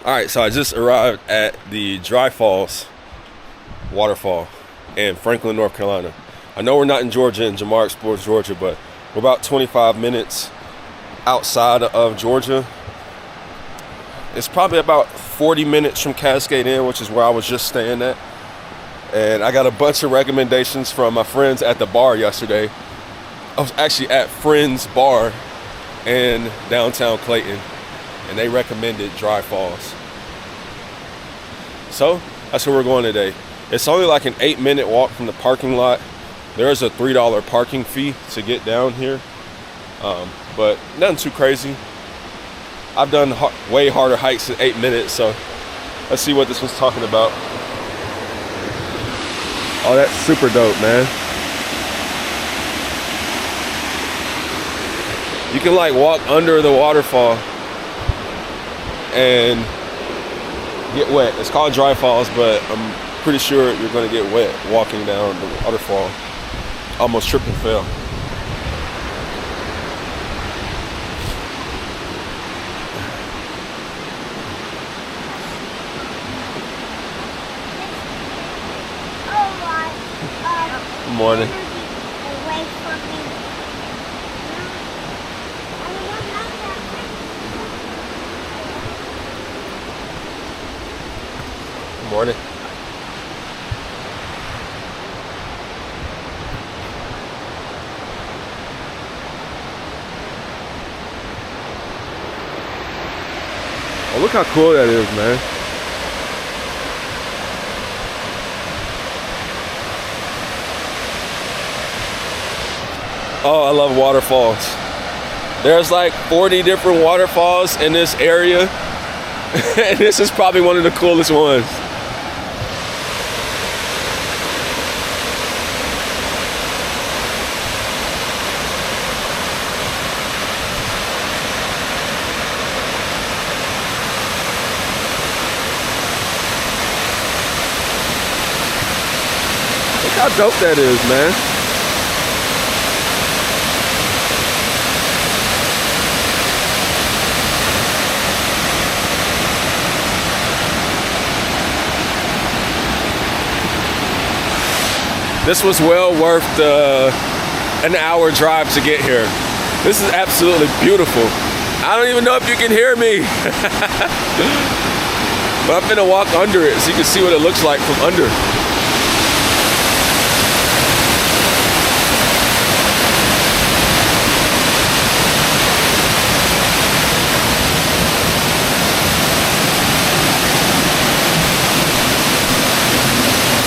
All right, so I just arrived at the Dry Falls Waterfall in Franklin, North Carolina. I know we're not in Georgia, in Jamar Explores, Georgia, but we're about 25 minutes outside of Georgia. It's probably about 40 minutes from Cascade Inn, which is where I was just staying at. And I got a bunch of recommendations from my friends at the bar yesterday. I was actually at Friends Bar in downtown Clayton, and they recommended Dry Falls. So that's where we're going today. It's only like an 8-minute walk from the parking lot. There's a $3 parking fee to get down here, but nothing too crazy. I've done way harder hikes in 8 minutes, so let's see what this one's talking about. Oh, that's super dope, man. You can like walk under the waterfall and get wet. It's called Dry Falls, but I'm pretty sure you're gonna get wet walking down the waterfall. Almost trip and fell. Good morning. Good morning. Oh, look how cool that is, man. Oh, I love waterfalls. There's like 40 different waterfalls in this area, and this is probably one of the coolest ones. Look how dope that is, man. This was well worth an hour drive to get here. This is absolutely beautiful. I don't even know if you can hear me. But I'm gonna walk under it so you can see what it looks like from under.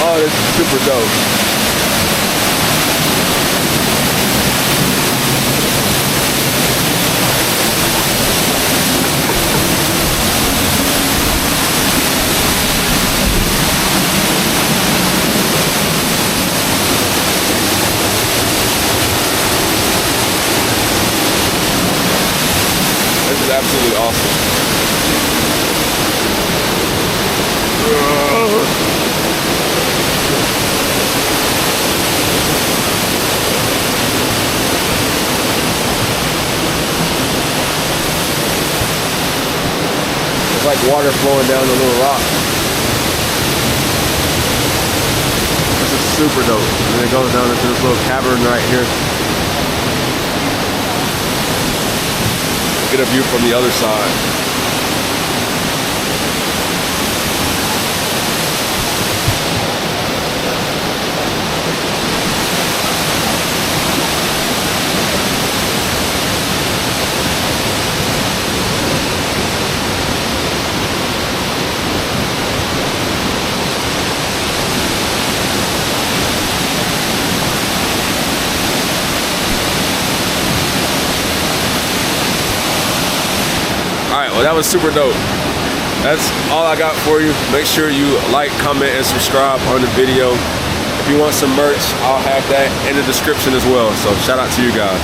Oh, this is super dope. This is absolutely awesome. It's like water flowing down the little rock. This is super dope. And then it goes down into this little cavern right here. Get a view from the other side. Alright, well that was super dope. That's all I got for you. Make sure you like, comment, and subscribe on the video. If you want some merch, I'll have that in the description as well. So shout out to you guys.